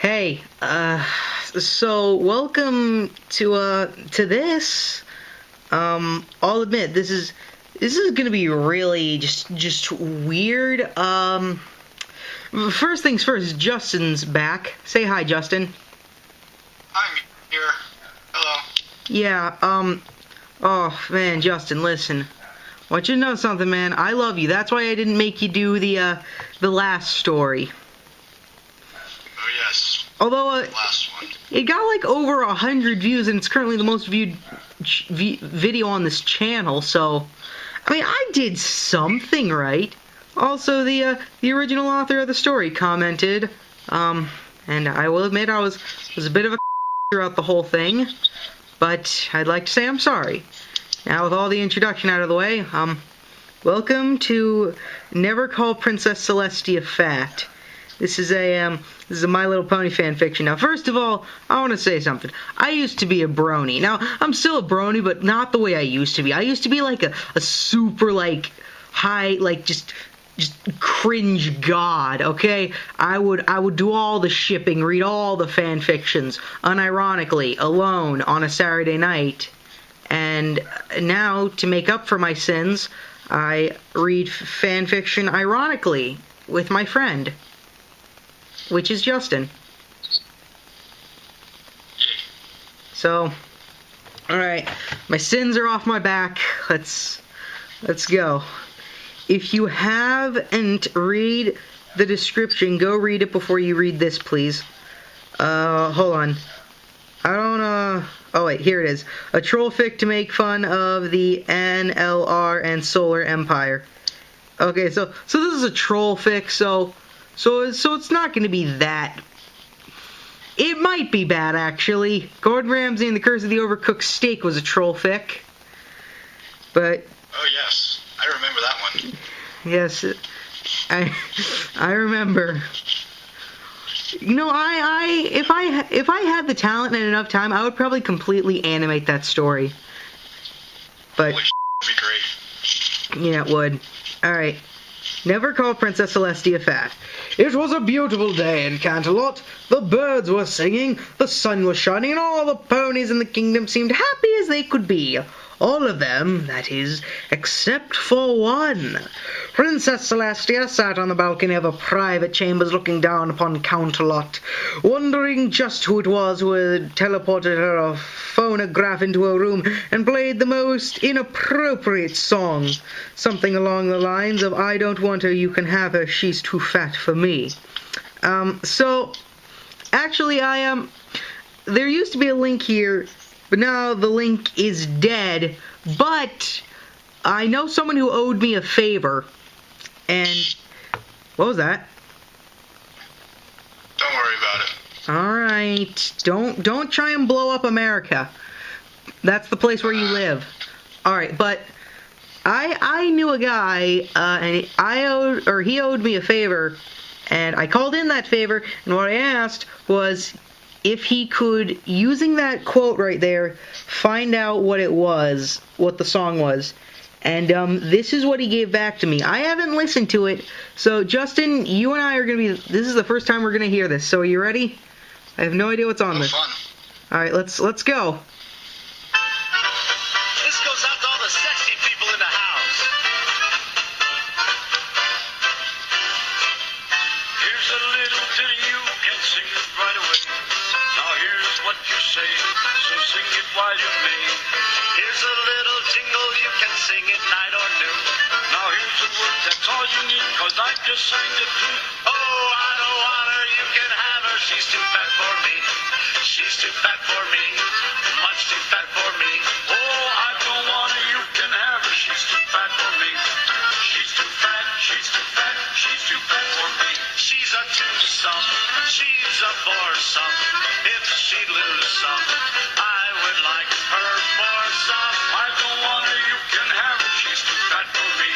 Hey, so welcome to this. I'll admit this is gonna be really just weird. First things first, Justin's back. Say hi, Justin. I'm here. Hello. Yeah, oh man, Justin, listen. I want you to know something, man. I love you. That's why I didn't make you do the last story. Oh yes. Although Last one. it got like over 100 views, and it's currently the most viewed video on this channel. So, I mean, I did something right. Also, the original author of the story commented, and I will admit I was a bit of a throughout the whole thing, but I'd like to say I'm sorry. Now, with all the introduction out of the way, welcome to Never Call Princess Celestia Fat. This is a My Little Pony fan fiction. Now, first of all, I want to say something. I used to be a brony. Now, I'm still a brony, but not the way I used to be. I used to be like a super, like, high, like, just cringe god, okay? I would do all the shipping, read all the fan fictions, unironically, alone, on a Saturday night. And now, to make up for my sins, I read fan fiction ironically with my friend, which is Justin. So, alright, my sins are off my back. Let's go. If you haven't read the description, go read it before you read this, please. Hold on. I don't, oh wait, here it is. A troll fic to make fun of the NLR and Solar Empire. Okay, so this is a troll fic, so it's not going to be that. It might be bad, actually. Gordon Ramsay and the Curse of the Overcooked Steak was a troll fic. But... Oh yes, I remember that one. Yes, I remember. You know, if I had the talent and enough time, I would probably completely animate that story. But Holy would be great. Yeah, it would. Alright. Never Call Princess Celestia Fat. It was a beautiful day in Canterlot. The birds were singing, the sun was shining, and all the ponies in the kingdom seemed happy as they could be. All of them, that is, except for one. Princess Celestia sat on the balcony of her private chambers looking down upon Canterlot, wondering just who it was who had teleported her phonograph into her room and played the most inappropriate song. Something along the lines of, "I don't want her, you can have her, she's too fat for me." So, actually, there used to be a link here, but now the link is dead, but I know someone who owed me a favor, and what was that? Don't worry about it. Alright, don't try and blow up America. That's the place where you live. Alright, but I knew a guy, and he owed me a favor, and I called in that favor, and what I asked was if he could, using that quote right there, find out what it was, what the song was. And this is what he gave back to me. I haven't listened to it, so Justin, you and I are going to be, this is the first time we're going to hear this, so are you ready? I have no idea what's on this. Fun. Alright, let's go. This goes out to all the sexy people in the house. Here's a little ditty, you can sing it right away. Now here's what you say, so sing it while you may. Here's a little jingle, you can sing it night or noon. Now here's a word, that's all you need, cause I just sang it too. Oh, I don't want her, you can have her, she's too fat for me. She's too fat for me, much too fat for me. Oh, I don't want her, you can have her, she's too fat for me. She's too fat, she's too fat, she's too fat for me. She's a twosome, she's a foursome. If she'd lose some, I would like her for some. I don't want her, you can have her, she's too fat for me.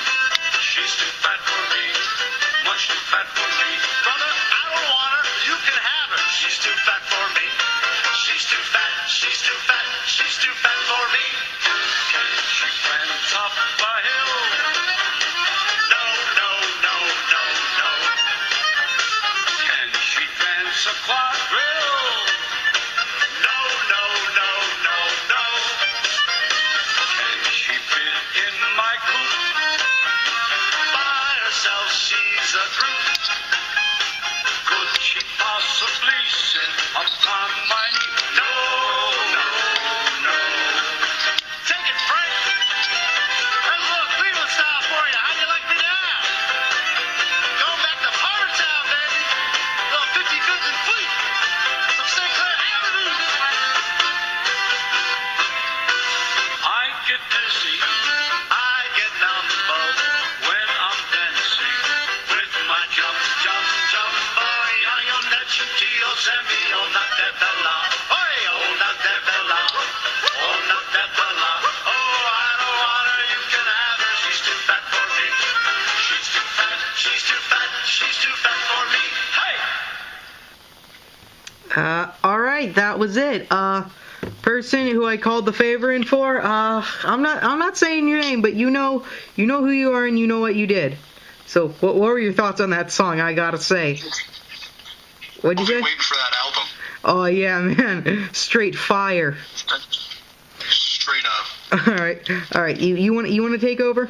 She's too fat for me, much too fat for me. Brother, I don't want her, you can have her, she's too fat for me. She's too fat, she's too fat, she's too fat for me. Can she climb top of a hill? No, no, no, no, no. Can she dance a quadrille? thrill. No, no, no, no, no. Can she fit in my coop? By herself she's a brute. Could she possibly sit upon my knee? No, no, no. Take it, Frank. There's a little Cleveland style for you. How'd you like me now? Going back to Farmer Town, baby. A little 50 goods and fleet. Some St. Clair Avenue. I get dizzy. I get numb when I'm dancing with my jump, jump, jump boy. Io necessito semi una te bella. Oi, una te bella. Una te bella. Oh, I don't want her. You can have her. She's too fat for me. She's too fat. She's too fat. She's too fat for me. Hey. Alright, that was it. Person who I called the favor in for, I'm not saying your name, but you know who you are and you know what you did. So, what were your thoughts on that song, I gotta say? What'd you say? Waiting for that album. Oh, yeah, man. Straight fire. Straight up. Alright, you wanna take over?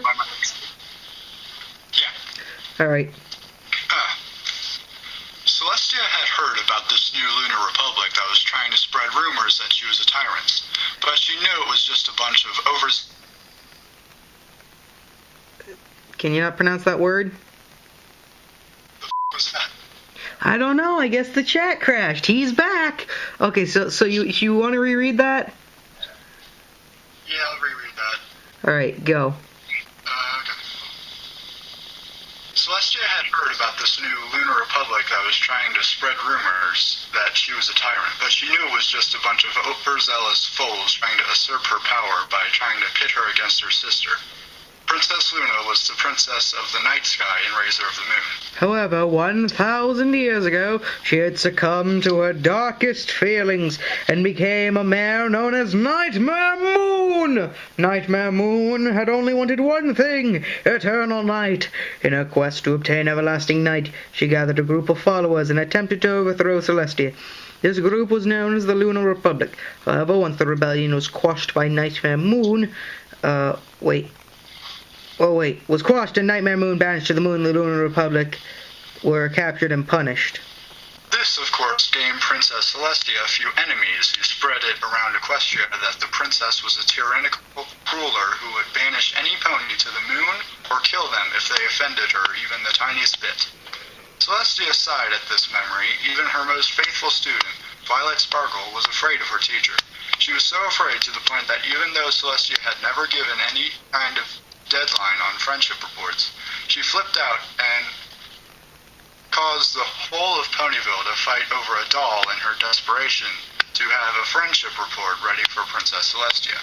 Yeah. Alright. Celestia had heard about this new lunar republic that was trying to spread rumors that she was a tyrant, but she knew it was just a bunch of Can you not pronounce that word? The was that? I don't know. I guess the chat crashed. He's back. Okay, so you want to reread that? Yeah, I'll reread that. All right, go. Okay. Celestia had heard about this new lunar republic that was trying to spread rumors that she was a tyrant, but she knew it was just a bunch of overzealous foes trying to usurp her power by trying to pit her against her sister. Princess Luna was the princess of the night sky and raiser of the moon. However, 1,000 years ago, she had succumbed to her darkest feelings and became a mare known as Nightmare Moon. Nightmare Moon had only wanted one thing, eternal night. In her quest to obtain everlasting night, she gathered a group of followers and attempted to overthrow Celestia. This group was known as the Lunar Republic. However, once the rebellion was quashed by Nightmare Moon, was quashed and Nightmare Moon banished to the moon, the Lunar Republic were captured and punished. This, of course, gave Princess Celestia a few enemies who spread it around Equestria that the princess was a tyrannical ruler who would banish any pony to the moon or kill them if they offended her even the tiniest bit. Celestia sighed at this memory. Even her most faithful student, Violet Sparkle, was afraid of her teacher. She was so afraid to the point that even though Celestia had never given any kind of deadline on friendship reports, she flipped out and caused the whole of Ponyville to fight over a doll in her desperation to have a friendship report ready for Princess Celestia.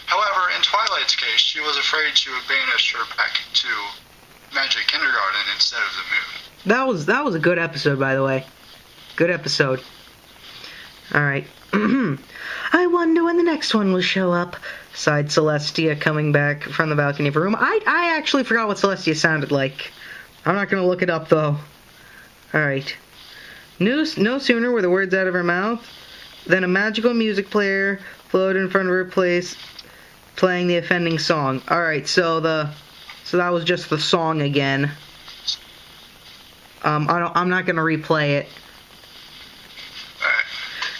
However, in Twilight's case, she was afraid she would banish her back to Magic Kindergarten instead of the moon. That was a good episode, by the way. Good episode. Alright. I wonder when the next one will show up, sighed Celestia, coming back from the balcony of her room. I actually forgot what Celestia sounded like. I'm not going to look it up, though. Alright. No sooner were the words out of her mouth than a magical music player floated in front of her place, playing the offending song. Alright, so that was just the song again. I'm not going to replay it.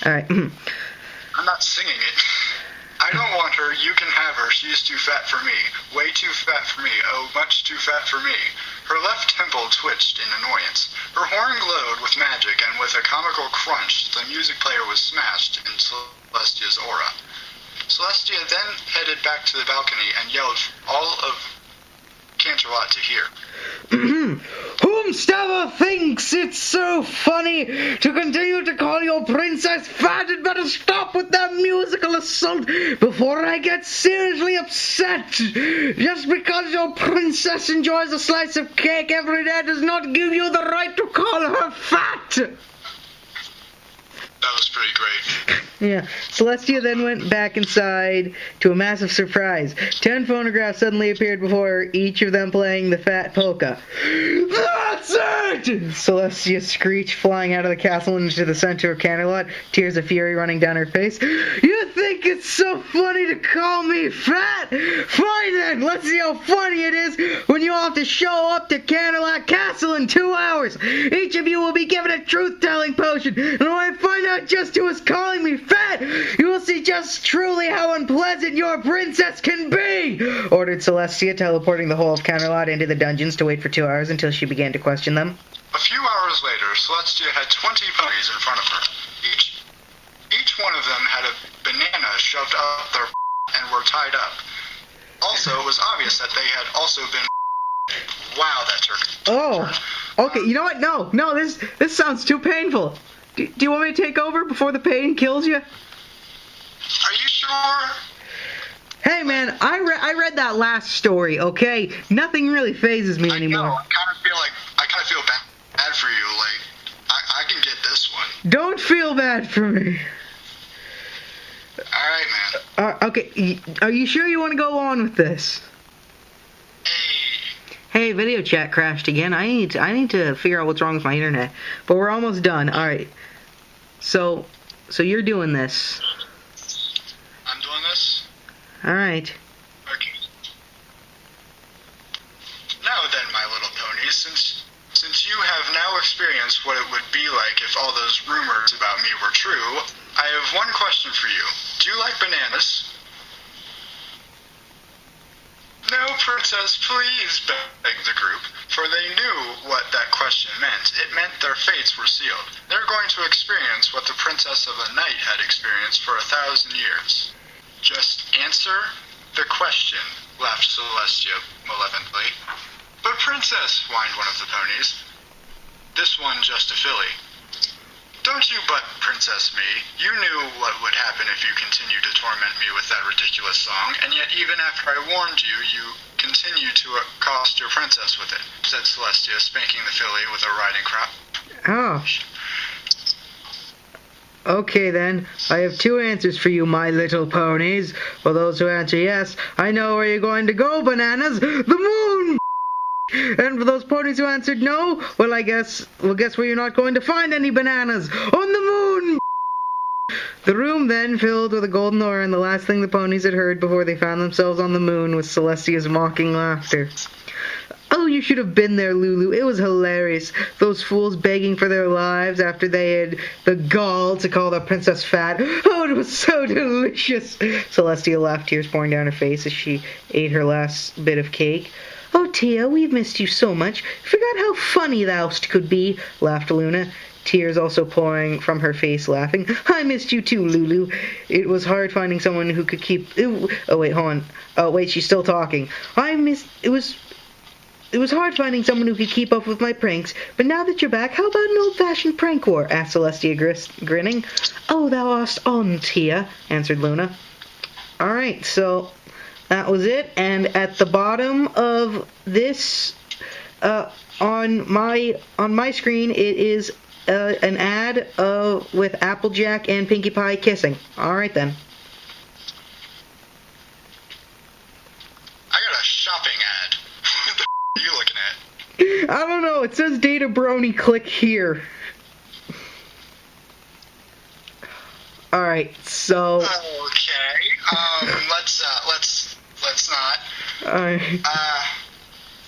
Alright. I'm not singing it. I don't want her, you can have her, she's too fat for me. Way too fat for me, oh, much too fat for me. Her left temple twitched in annoyance. Her horn glowed with magic, and with a comical crunch, the music player was smashed in Celestia's aura. Celestia then headed back to the balcony and yelled for all of Canterlot to hear. Whomsoever thinks it's so funny to continue to call your princess fat had better stop with that musical assault before I get seriously upset. Just because your princess enjoys a slice of cake every day does not give you the right to call her fat. That was pretty great. Yeah. Celestia then went back inside to a massive surprise. 10 phonographs suddenly appeared before her, each of them playing the fat polka. The Absurd! Celestia screeched, flying out of the castle into the center of Canterlot, tears of fury running down her face. You think it's so funny to call me fat? Fine then, let's see how funny it is when you all have to show up to Canterlot Castle in 2 hours. Each of you will be given a truth-telling potion, and when I find out just who is calling me fat, you will see just truly how unpleasant your princess can be, ordered Celestia, teleporting the whole of Canterlot into the dungeons to wait for 2 hours until she began to question them. A few hours later, Celestia had 20 ponies in front of her. Each one of them had a banana shoved up their and were tied up. Also, it was obvious that they had also been... Wow, that took... Oh, okay, you know what? No, this sounds too painful. Do you want me to take over before the pain kills you? Are you sure? Hey man, I read that last story, okay? Nothing really phases me anymore. I know, I kind of feel bad for you, like, I can get this one. Don't feel bad for me. Alright, man. Okay, are you sure you want to go on with this? Hey, video chat crashed again. I need to figure out what's wrong with my internet. But we're almost done. Alright. So you're doing this. I'm doing this? Alright. Okay. Now then, my little ponies, since you have now experienced what it would be like if all those rumors about me were true, I have one question for you. Do you like bananas? No, Princess, please, begged the group, for they knew what that question meant. It meant their fates were sealed. They're going to experience what the Princess of the Night had experienced for 1,000 years. Just answer the question, laughed Celestia malevolently. But Princess, whined one of the ponies. This one just a filly. Don't you but Princess me. You knew what would happen if you continued to torment me with that ridiculous song, and yet even after I warned you, you continued to accost your princess with it, said Celestia, spanking the filly with a riding crop. Oh. Okay then, I have 2 answers for you, my little ponies. For those who answer yes, I know where you're going to go, bananas. The moon! And for those ponies who answered no, well, guess where you're not going to find any bananas. On the moon! The room then filled with a golden aura, and the last thing the ponies had heard before they found themselves on the moon was Celestia's mocking laughter. Oh, you should have been there, Lulu. It was hilarious. Those fools begging for their lives after they had the gall to call the princess fat. Oh, it was so delicious. Celestia laughed, tears pouring down her face as she ate her last bit of cake. Oh, Tia, we've missed you so much. Forgot how funny thou'st could be, laughed Luna, tears also pouring from her face, laughing. I missed you too, Lulu. It was hard finding someone who could keep... Oh, wait, hold on. Oh, wait, she's still talking. It was hard finding someone who could keep up with my pranks, but now that you're back, how about an old-fashioned prank war? Asked Celestia, grinning. Oh, thou art on, Tia, answered Luna. Alright, so... that was it, and at the bottom of this, on my screen, it is an ad with Applejack and Pinkie Pie kissing. Alright then. I got a shopping ad. What the are you looking at? I don't know, it says Data Brony, click here. Alright, so... Okay, let's not. Alright.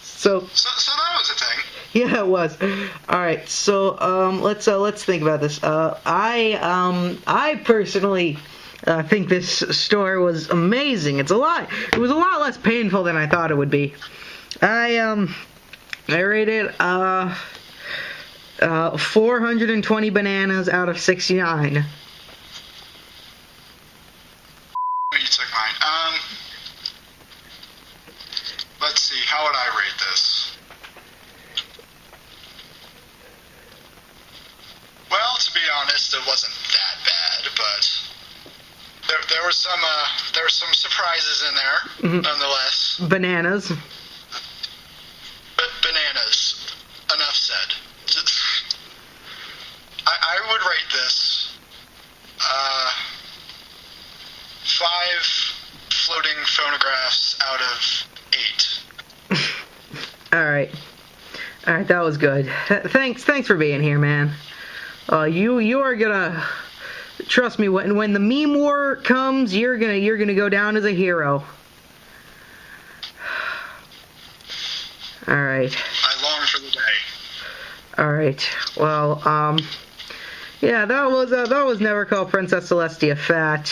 So that was a thing. Yeah, it was. Alright, so, let's think about this. I personally, think this story was amazing. It was a lot less painful than I thought it would be. I rated, 420 bananas out of 69. You took mine. Let's see, how would I rate this? Well, to be honest, it wasn't that bad, but there were some surprises in there, nonetheless. Bananas. But bananas. Enough said. I would rate this 5 floating phonographs out of 8. Alright, right, that was good. Thanks for being here, man. You are gonna trust me. When the meme war comes, you're gonna go down as a hero. All right. I long for the day. All right. Well, yeah, that was Never Call Princess Celestia fat.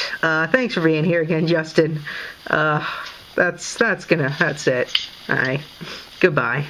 Thanks for being here again, Justin. That's it. All right. Goodbye.